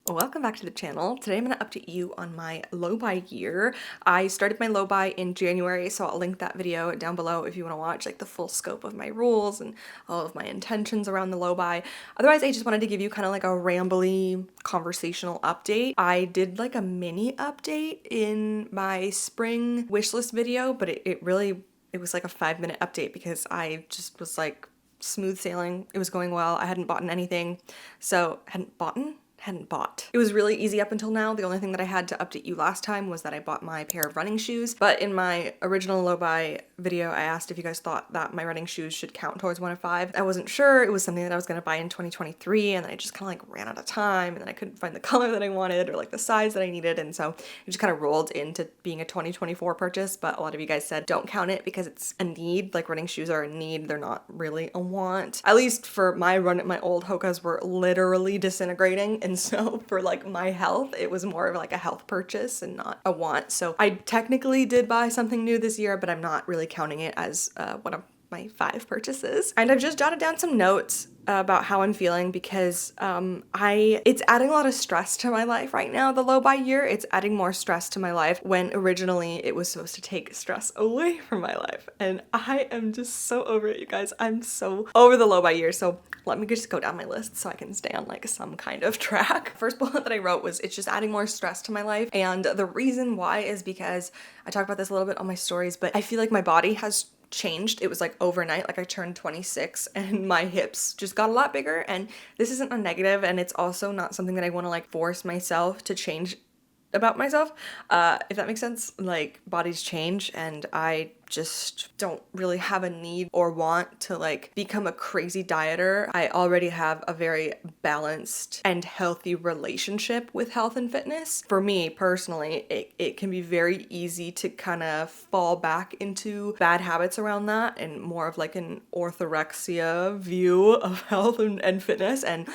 Welcome back to the channel. Today I'm going to update you on my low buy year. I started my low buy in January, so I'll link that video down below if you want to watch like the full scope of my rules and all of my intentions around the low buy. Otherwise, I just wanted to give you kind of like a rambly conversational update. I did like a mini update in my spring wishlist video, but it was like a 5-minute update because I just was like smooth sailing. It was going well. I hadn't bought anything. So hadn't bought. It was really easy up until now. The only thing that I had to update you last time was that I bought my pair of running shoes. But in my original low buy video, I asked if you guys thought that my running shoes should count towards 1 of 5. I wasn't sure. It was something that I was going to buy in 2023, and then I just kind of like ran out of time, and then I couldn't find the color that I wanted or like the size that I needed, and so it just kind of rolled into being a 2024 purchase. But a lot of you guys said don't count it because it's a need. Like running shoes are a need. They're not really a want. At least for my run, my old Hokas were literally disintegrating. And so for like my health, it was more of like a health purchase and not a want. So I technically did buy something new this year, but I'm not really counting it as one of my 5 purchases. And I've just jotted down some notes about how I'm feeling because it's adding a lot of stress to my life right now. The low buy year, it's adding more stress to my life when originally it was supposed to take stress away from my life. And I am just so over it, you guys. I'm so over the low buy year. So let me just go down my list so I can stay on like some kind of track. First bullet that I wrote was it's just adding more stress to my life. And the reason why is because I talked about this a little bit on my stories, but I feel like my body has changed. It was like overnight, like I turned 26 and my hips just got a lot bigger. And this isn't a negative, and it's also not something that I want to like force myself to change about myself, if that makes sense. Like bodies change, and I just don't really have a need or want to like become a crazy dieter. I already have a very balanced and healthy relationship with health and fitness. For me personally, it can be very easy to kind of fall back into bad habits around that and more of like an orthorexia view of health and fitness, and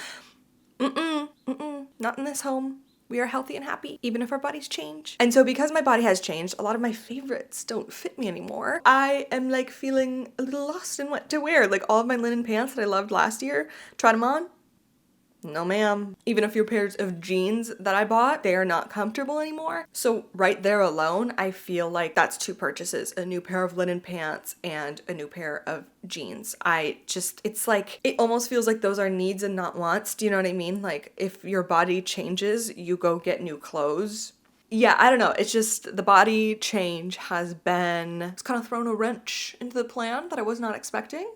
not in this home. We are healthy and happy, even if our bodies change. And so because my body has changed, a lot of my favorites don't fit me anymore. I am like feeling a little lost in what to wear. Like all of my linen pants that I loved last year, tried them on. No ma'am. Even a few pairs of jeans that I bought, they are not comfortable anymore. So right there alone, I feel like that's 2 purchases, a new pair of linen pants and a new pair of jeans. It's like, it almost feels like those are needs and not wants. Do you know what I mean? Like if your body changes, you go get new clothes. Yeah, I don't know. It's just the body change it's kind of thrown a wrench into the plan that I was not expecting.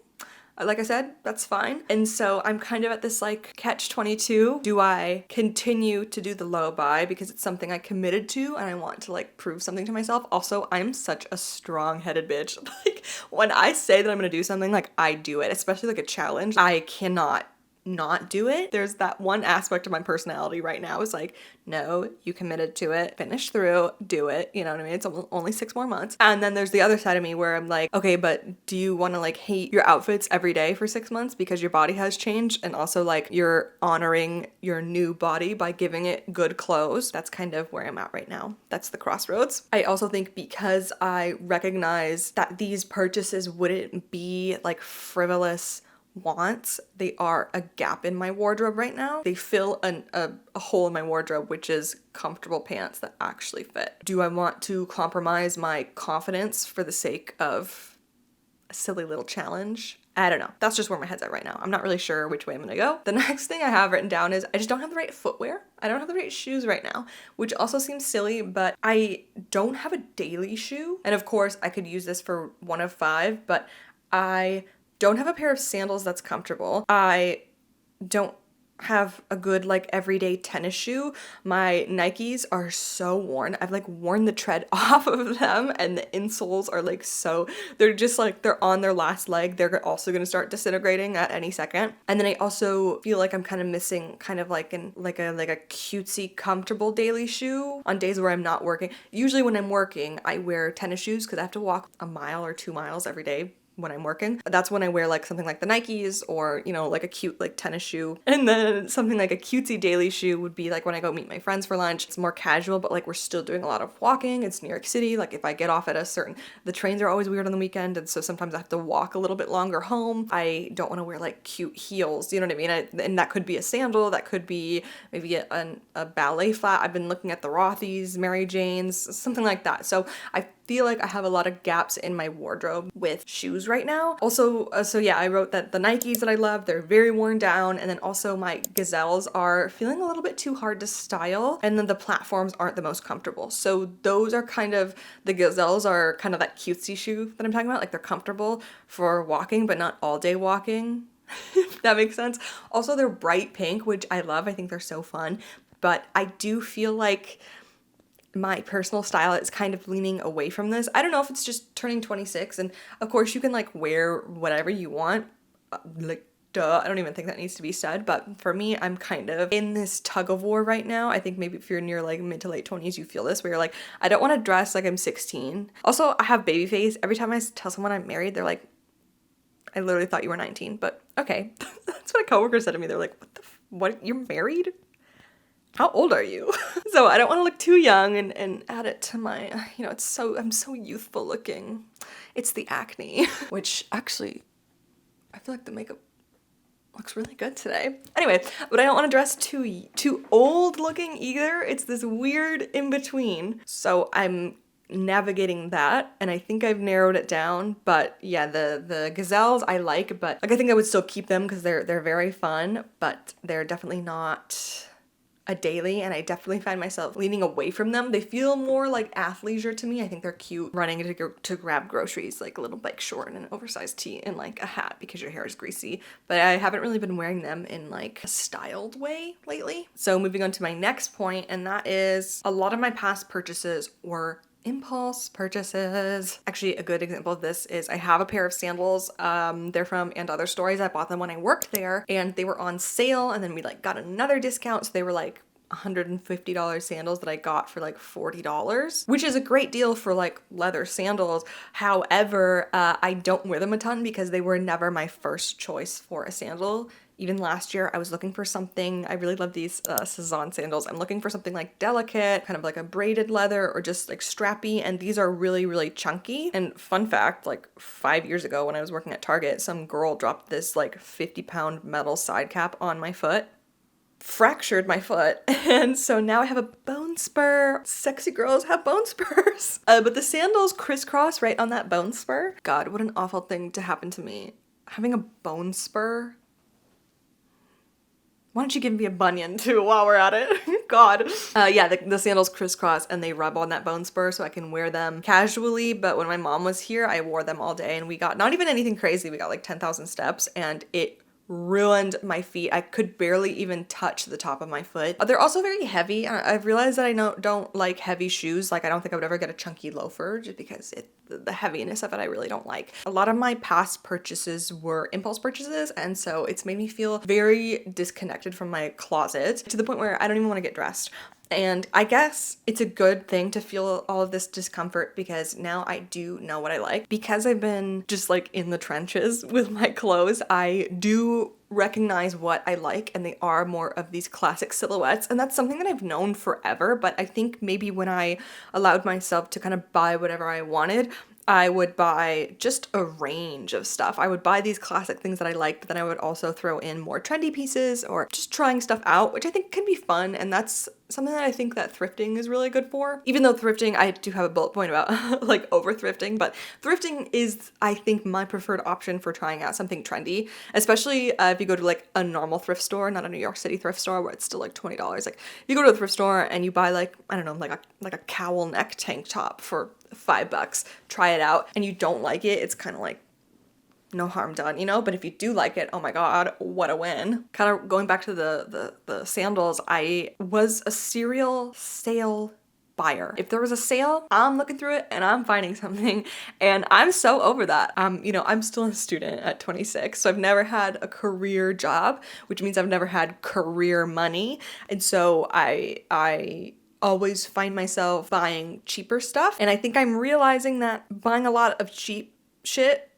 Like I said, that's fine. And so I'm kind of at this like catch-22. Do I continue to do the low buy because it's something I committed to and I want to like prove something to myself? Also, I'm such a strong-headed bitch. Like when I say that I'm gonna do something, like I do it, especially like a challenge. I cannot not do it. There's that one aspect of my personality right now is like, no, you committed to it, finish through, do it. You know what I mean? It's only 6 more months. And then there's the other side of me where I'm like, okay, but do you want to like hate your outfits every day for 6 months because your body has changed? And also like you're honoring your new body by giving it good clothes. That's kind of where I'm at right now. That's the crossroads. I also think because I recognize that these purchases wouldn't be like frivolous wants, they are a gap in my wardrobe right now. They fill a hole in my wardrobe, which is comfortable pants that actually fit. Do I want to compromise my confidence for the sake of a silly little challenge? I don't know. That's just where my head's at right now. I'm not really sure which way I'm gonna go. The next thing I have written down is I just don't have the right footwear. I don't have the right shoes right now, which also seems silly, but I don't have a daily shoe. And of course I could use this for 1 of 5, but I don't have a pair of sandals that's comfortable. I don't have a good like everyday tennis shoe. My Nikes are so worn. I've like worn the tread off of them, and the insoles are like they're just like they're on their last leg. They're also going to start disintegrating at any second. And then I also feel like I'm kind of missing kind of like a cutesy comfortable daily shoe on days where I'm not working. Usually when I'm working, I wear tennis shoes because I have to walk a mile or 2 miles every day when I'm working. That's when I wear like something like the Nikes or, you know, like a cute like tennis shoe. And then something like a cutesy daily shoe would be like when I go meet my friends for lunch. It's more casual, but like we're still doing a lot of walking. It's New York City. Like if I get off at a certain, the trains are always weird on the weekend. And so sometimes I have to walk a little bit longer home. I don't want to wear like cute heels. You know what I mean? And that could be a sandal. That could be maybe a ballet flat. I've been looking at the Rothy's, Mary Jane's, something like that. So I feel like I have a lot of gaps in my wardrobe with shoes right now. Also, so yeah, I wrote that the Nikes that I love, they're very worn down. And then also my Gazelles are feeling a little bit too hard to style. And then the platforms aren't the most comfortable. So those are kind of, the Gazelles are kind of that cutesy shoe that I'm talking about. Like they're comfortable for walking, but not all day walking. If that makes sense. Also, they're bright pink, which I love. I think they're so fun. But I do feel like my personal style is kind of leaning away from this. I don't know if it's just turning 26, and of course you can like wear whatever you want. Like, duh, I don't even think that needs to be said, but for me, I'm kind of in this tug of war right now. I think maybe if you're in your like mid to late 20s, you feel this, where you're like, I don't want to dress like I'm 16. Also, I have baby face. Every time I tell someone I'm married, they're like, I literally thought you were 19, but okay. That's what a coworker said to me. They're like, what, you're married? How old are you? So I don't want to look too young and add it to my, you know, I'm so youthful looking. It's the acne, which actually, I feel like the makeup looks really good today. Anyway, but I don't want to dress too old looking either. It's this weird in between. So I'm navigating that, and I think I've narrowed it down. But yeah, the Gazelles I like, but like I think I would still keep them because they're very fun, but they're definitely not a daily, and I definitely find myself leaning away from them. They feel more like athleisure to me. I think they're cute running to grab groceries, like a little bike short and an oversized tee and like a hat because your hair is greasy. But I haven't really been wearing them in like a styled way lately. So moving on to my next point, and that is a lot of my past purchases were impulse purchases. Actually, a good example of this is I have a pair of sandals. They're from And Other Stories. I bought them when I worked there and they were on sale, and then we like got another discount. So they were like $150 sandals that I got for like $40, which is a great deal for like leather sandals. However, I don't wear them a ton because they were never my first choice for a sandal. Even last year, I was looking for something, I really love these Cezanne sandals. I'm looking for something like delicate, kind of like a braided leather or just like strappy, and these are really, really chunky. And fun fact, like 5 years ago when I was working at Target, some girl dropped this like 50-pound metal side cap on my foot, fractured my foot, and so now I have a bone spur. Sexy girls have bone spurs. But the sandals crisscross right on that bone spur. God, what an awful thing to happen to me. Having a bone spur. Why don't you give me a bunion too while we're at it? God. Yeah, the sandals crisscross and they rub on that bone spur so I can wear them casually. But when my mom was here, I wore them all day and we got not even anything crazy. We got like 10,000 steps and it ruined my feet. I could barely even touch the top of my foot. They're also very heavy. I've realized that I don't like heavy shoes. Like I don't think I would ever get a chunky loafer just because the heaviness of it I really don't like. A lot of my past purchases were impulse purchases, and so it's made me feel very disconnected from my closet to the point where I don't even want to get dressed. And I guess it's a good thing to feel all of this discomfort because now I do know what I like. Because I've been just like in the trenches with my clothes, I do recognize what I like, and they are more of these classic silhouettes, and that's something that I've known forever. But I think maybe when I allowed myself to kind of buy whatever I wanted, I would buy just a range of stuff. I would buy these classic things that I like, but then I would also throw in more trendy pieces or just trying stuff out, which I think can be fun. And that's something that I think that thrifting is really good for. Even though thrifting, I do have a bullet point about like over thrifting, but thrifting is, I think, my preferred option for trying out something trendy, especially if you go to like a normal thrift store, not a New York City thrift store where it's still like $20. Like you go to a thrift store and you buy like, I don't know, like a cowl neck tank top for $5, try it out, and you don't like it, it's kind of like no harm done, you know? But if you do like it, oh my God, what a win. Kind of going back to the sandals, I was a serial sale buyer. If there was a sale, I'm looking through it and I'm finding something, and I'm so over that. You know, I'm still a student at 26, so I've never had a career job, which means I've never had career money, and so I always find myself buying cheaper stuff. And I think I'm realizing that buying a lot of cheap shit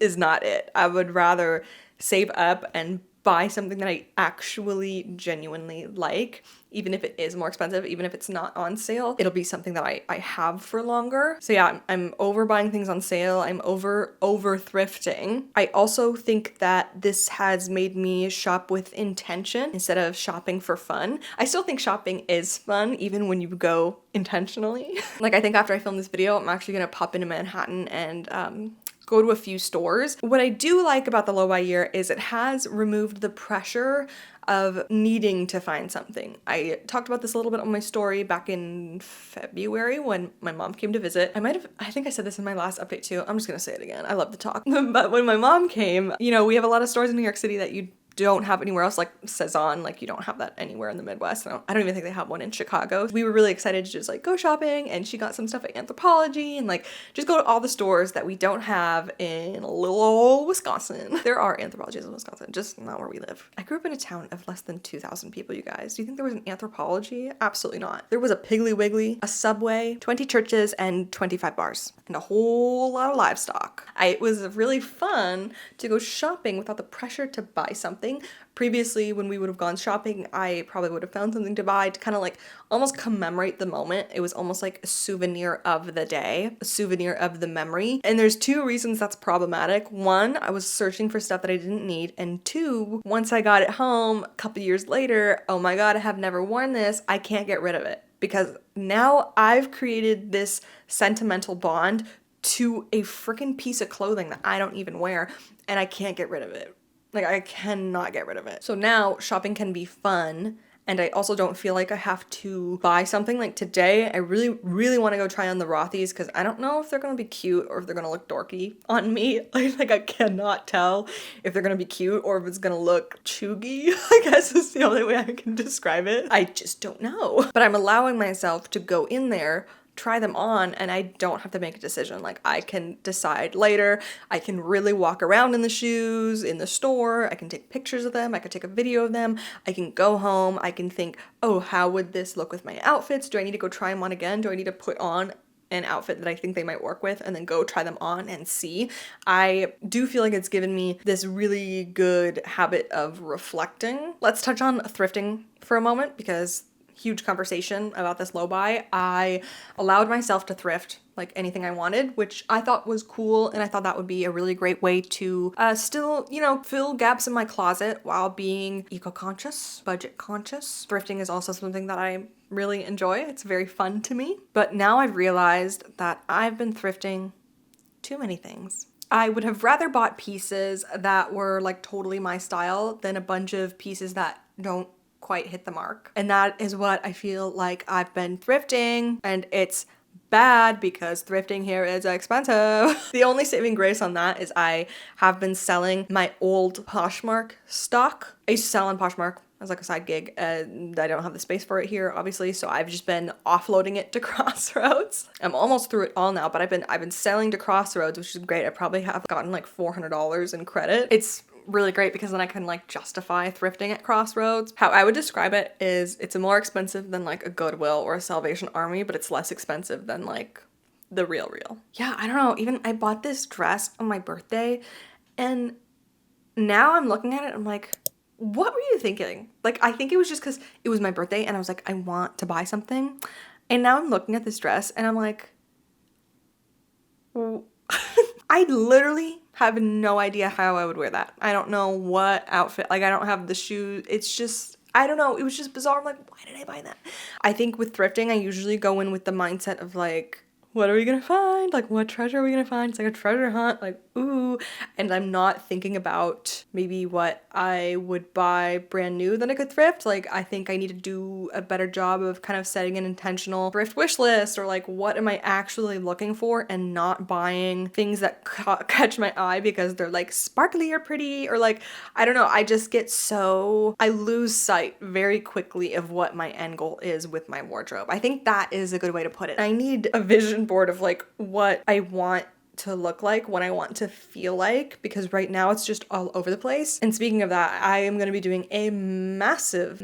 is not it. I would rather save up and buy something that I actually genuinely like, even if it is more expensive, even if it's not on sale. It'll be something that I have for longer. So yeah, I'm over buying things on sale. I'm over thrifting. I also think that this has made me shop with intention instead of shopping for fun. I still think shopping is fun even when you go intentionally. Like, I think after I film this video, I'm actually gonna pop into Manhattan and go to a few stores. What I do like about the low buy year is it has removed the pressure of needing to find something. I talked about this a little bit on my story back in February when my mom came to visit. I think I said this in my last update too. I'm just gonna say it again. I love to talk. But when my mom came, you know, we have a lot of stores in New York City that you don't have anywhere else, like Cezanne, like you don't have that anywhere in the Midwest. I don't even think they have one in Chicago. We were really excited to just like go shopping, and she got some stuff at Anthropologie and like just go to all the stores that we don't have in little old Wisconsin. There are Anthropologies in Wisconsin, just not where we live. I grew up in a town of less than 2,000 people, you guys. Do you think there was an Anthropologie? Absolutely not. There was a Piggly Wiggly, a Subway, 20 churches, and 25 bars, and a whole lot of livestock. It was really fun to go shopping without the pressure to buy something. Previously, when we would have gone shopping, I probably would have found something to buy to kind of like almost commemorate the moment. It was almost like a souvenir of the day, a souvenir of the memory. And there's two reasons that's problematic. One, I was searching for stuff that I didn't need. And two, once I got it home a couple years later, oh my God, I have never worn this. I can't get rid of it because now I've created this sentimental bond to a freaking piece of clothing that I don't even wear, and I can't get rid of it. Like, I cannot get rid of it. So now shopping can be fun, and I also don't feel like I have to buy something. Like today, I really, really want to go try on the Rothy's because I don't know if they're going to be cute or if they're going to look dorky on me. Like I cannot tell if they're going to be cute or if it's going to look chuggy, I guess is the only way I can describe it. I just don't know. But I'm allowing myself to go in there, try them on, and I don't have to make a decision. Like, I can decide later. I can really walk around in the shoes in the store. I can take pictures of them. I can take a video of them. I can go home. I can think, oh, how would this look with my outfits? Do I need to go try them on again? Do I need to put on an outfit that I think they might work with and then go try them on and see? I do feel like it's given me this really good habit of reflecting. Let's touch on thrifting for a moment because huge conversation about this low buy. I allowed myself to thrift like anything I wanted, which I thought was cool, and I thought that would be a really great way to still, you know, fill gaps in my closet while being eco-conscious, budget-conscious. Thrifting is also something that I really enjoy. It's very fun to me. But now I've realized that I've been thrifting too many things. I would have rather bought pieces that were like totally my style than a bunch of pieces that don't quite hit the mark. And that is what I feel like I've been thrifting, and it's bad because thrifting here is expensive. The only saving grace on that is I have been selling my old Poshmark stock. I used to sell on Poshmark as like a side gig, and I don't have the space for it here, obviously, so I've just been offloading it to Crossroads. I'm almost through it all now, but I've been selling to Crossroads, which is great. I probably have gotten like $400 in credit. It's really great because then I can like justify thrifting at Crossroads. How I would describe it is it's more expensive than like a Goodwill or a Salvation Army, but it's less expensive than like the real. Yeah, I don't know. Even I bought this dress on my birthday, and now I'm looking at it, I'm like, what were you thinking? Like, I think it was just because it was my birthday and I was like, I want to buy something. And now I'm looking at this dress and I'm like, I literally have no idea how I would wear that. I don't know what outfit, like I don't have the shoes. It's just, I don't know. It was just bizarre. I'm like, why did I buy that? I think with thrifting, I usually go in with the mindset of like, what are we gonna find? Like, what treasure are we gonna find? It's like a treasure hunt, like, ooh. And I'm not thinking about maybe what I would buy brand new that I could thrift. Like, I think I need to do a better job of kind of setting an intentional thrift wish list, or like, what am I actually looking for, and not buying things that catch my eye because they're like sparkly or pretty, or like, I don't know. I just get I lose sight very quickly of what my end goal is with my wardrobe. I think that is a good way to put it. I need a vision board of like what I want to look like, what I want to feel like, because right now it's just all over the place. And speaking of that, I am going to be doing a massive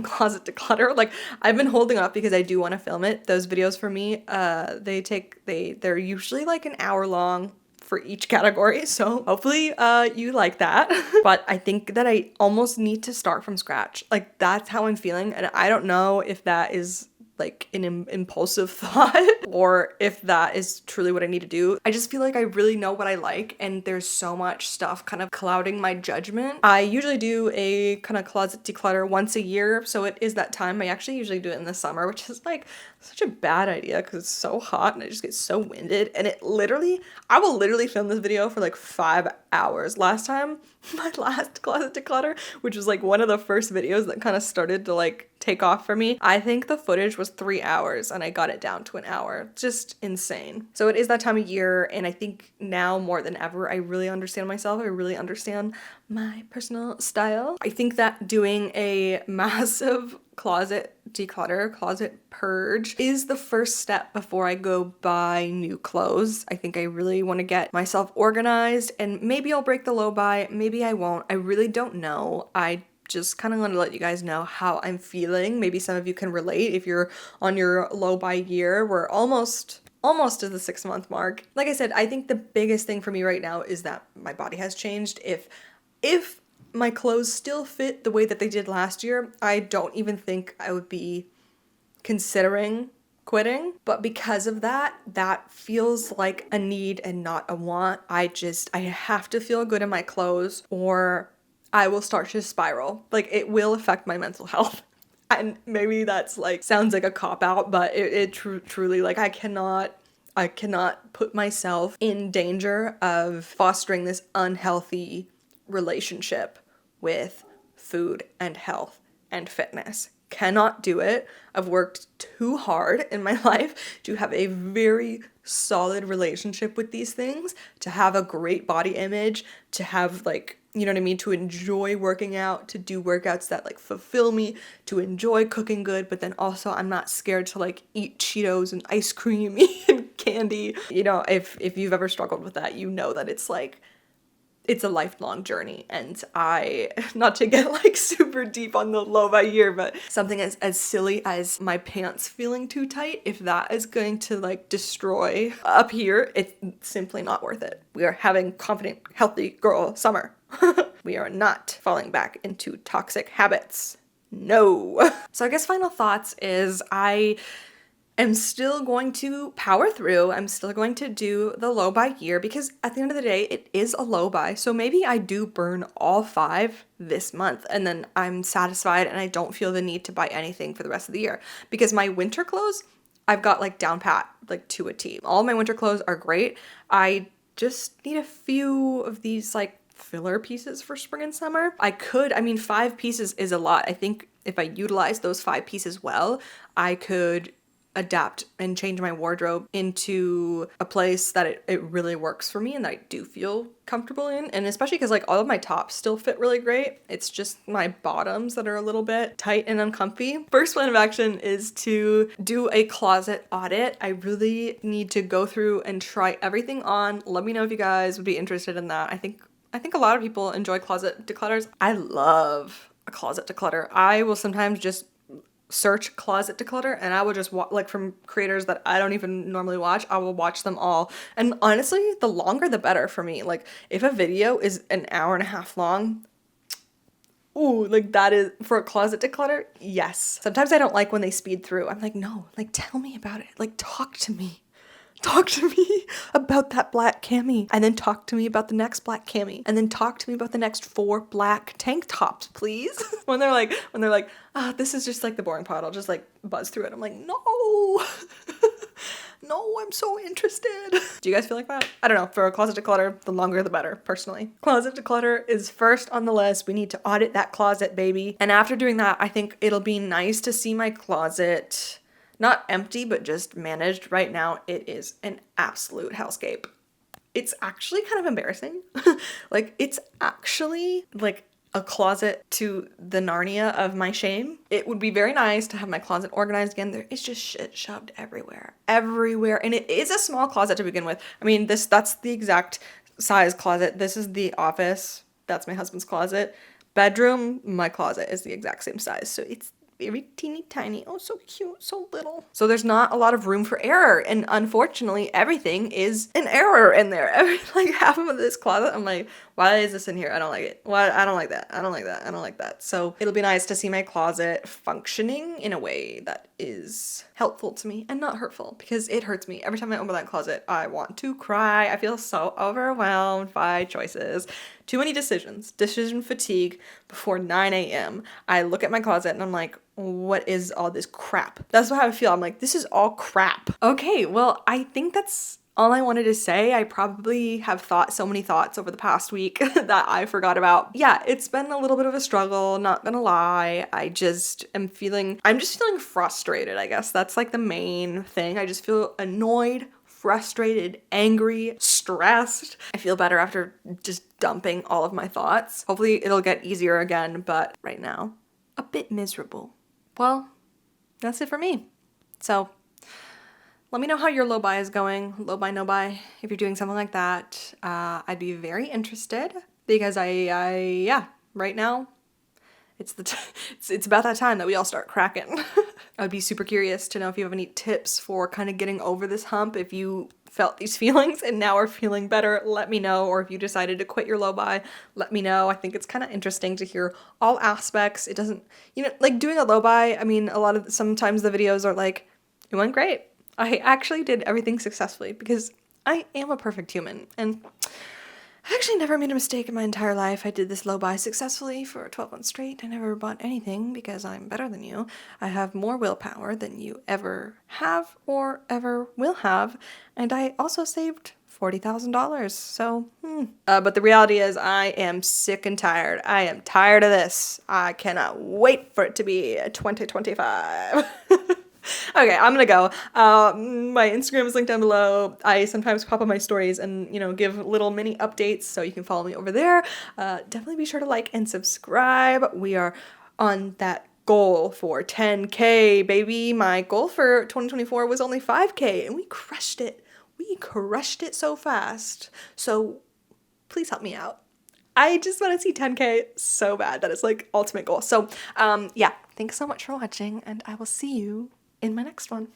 closet declutter. Like, I've been holding up because I do want to film it. Those videos for me, they're usually like an hour long for each category, so hopefully you like that. But I think that I almost need to start from scratch. Like, that's how I'm feeling, and I don't know if that is like an impulsive thought or if that is truly what I need to do. I just feel like I really know what I like, and there's so much stuff kind of clouding my judgment. I usually do a kind of closet declutter once a year, so it is that time. I actually usually do it in the summer, which is like such a bad idea because it's so hot and I just get so winded. And I will literally film this video for like 5 hours. Last time, my last closet declutter, which was like one of the first videos that kind of started to like take off for me, I think the footage was 3 hours and I got it down to an hour. Just insane. So it is that time of year, and I think now more than ever I really understand myself. I really understand my personal style. I think that doing a massive closet declutter, closet purge is the first step before I go buy new clothes. I think I really want to get myself organized, and maybe I'll break the low buy, maybe I won't. I really don't know. I just kind of want to let you guys know how I'm feeling. Maybe some of you can relate if you're on your low buy year. We're almost to the 6-month mark. Like I said, I think the biggest thing for me right now is that my body has changed. If my clothes still fit the way that they did last year, I don't even think I would be considering quitting. But because of that, that feels like a need and not a want. I have to feel good in my clothes or I will start to spiral. Like, it will affect my mental health. And maybe that's like, sounds like a cop-out, but it truly, like, I cannot put myself in danger of fostering this unhealthy relationship with food and health and fitness. Cannot do it. I've worked too hard in my life to have a very solid relationship with these things, to have a great body image, to have, like, you know what I mean, to enjoy working out, to do workouts that like fulfill me, to enjoy cooking good, but then also I'm not scared to like eat Cheetos and ice cream and candy. You know, if you've ever struggled with that, you know that it's like, it's a lifelong journey. And not to get like super deep on the low by year, but something as silly as my pants feeling too tight, if that is going to like destroy up here, it's simply not worth it. We are having confident, healthy girl summer. We are not falling back into toxic habits. No. So I guess final thoughts is I am still going to power through. I'm still going to do the low buy year because at the end of the day, it is a low buy. So maybe I do burn all 5 this month and then I'm satisfied and I don't feel the need to buy anything for the rest of the year, because my winter clothes, I've got like down pat, like to a T. All my winter clothes are great. I just need a few of these like filler pieces for spring and summer. 5 pieces is a lot. I think if I utilize those 5 pieces well, I could adapt and change my wardrobe into a place that it really works for me and that I do feel comfortable in. And especially because like all of my tops still fit really great. It's just my bottoms that are a little bit tight and uncomfy. First plan of action is to do a closet audit. I really need to go through and try everything on. Let me know if you guys would be interested in that. I think a lot of people enjoy closet declutters. I love a closet declutter. I will sometimes just search closet declutter and I will just like from creators that I don't even normally watch, I will watch them all. And honestly, the longer the better for me. Like if a video is an hour and a half long, ooh, like that is for a closet declutter. Yes. Sometimes I don't like when they speed through. I'm like, no, like tell me about it. Like talk to me. Talk to me about that black cami, and then talk to me about the next black cami, and then talk to me about the next 4 black tank tops, please. when they're like, this is just like the boring part, I'll just like buzz through it. I'm like, no, no, I'm so interested. Do you guys feel like that? I don't know. For a closet declutter, the longer the better, personally. Closet declutter is first on the list. We need to audit that closet, baby. And after doing that, I think it'll be nice to see my closet not empty, but just managed. Right now, it is an absolute hellscape. It's actually kind of embarrassing. Like, it's actually, like, a closet to the Narnia of my shame. It would be very nice to have my closet organized again. There is just shit shoved everywhere. Everywhere. And it is a small closet to begin with. I mean, that's the exact size closet. This is the office. That's my husband's closet. Bedroom, my closet is the exact same size. So it's very teeny tiny. Oh, so cute, so little. So there's not a lot of room for error. And unfortunately, everything is an error in there. Like half of this closet, I'm like, why is this in here? I don't like it. Why? I don't like that. I don't like that. I don't like that. So it'll be nice to see my closet functioning in a way that is helpful to me and not hurtful, because it hurts me. Every time I open that closet, I want to cry. I feel so overwhelmed by choices. Too many decisions. Decision fatigue before 9 a.m. I look at my closet and I'm like, what is all this crap? That's how I feel. I'm like, this is all crap. Okay, well, I think that's all I wanted to say. I probably have thought so many thoughts over the past week that I forgot about. Yeah, it's been a little bit of a struggle, not gonna lie. I'm just feeling frustrated, I guess. That's like the main thing. I just feel annoyed, frustrated, angry, stressed. I feel better after just dumping all of my thoughts. Hopefully it'll get easier again, but right now, a bit miserable. Well, that's it for me. So let me know how your low buy is going, low buy, no buy. If you're doing something like that, I'd be very interested, because yeah, right now, it's about that time that we all start cracking. I would be super curious to know if you have any tips for kind of getting over this hump. If you felt these feelings and now are feeling better, let me know. Or if you decided to quit your low buy, let me know. I think it's kind of interesting to hear all aspects. It doesn't, like doing a low buy, I mean, sometimes the videos are like, it went great. I actually did everything successfully, because I am a perfect human, and I actually never made a mistake in my entire life. I did this low buy successfully for 12 months straight. I never bought anything because I'm better than you. I have more willpower than you ever have or ever will have. And I also saved $40,000. So, but the reality is I am sick and tired. I am tired of this. I cannot wait for it to be 2025. Okay, I'm gonna go. My Instagram is linked down below. I sometimes pop up my stories and, give little mini updates, so you can follow me over there. Definitely be sure to like and subscribe. We are on that goal for 10K, baby. My goal for 2024 was only 5K, and we crushed it. We crushed it so fast. So please help me out. I just want to see 10K so bad. That is like ultimate goal. So, yeah, thanks so much for watching, and I will see you in my next one.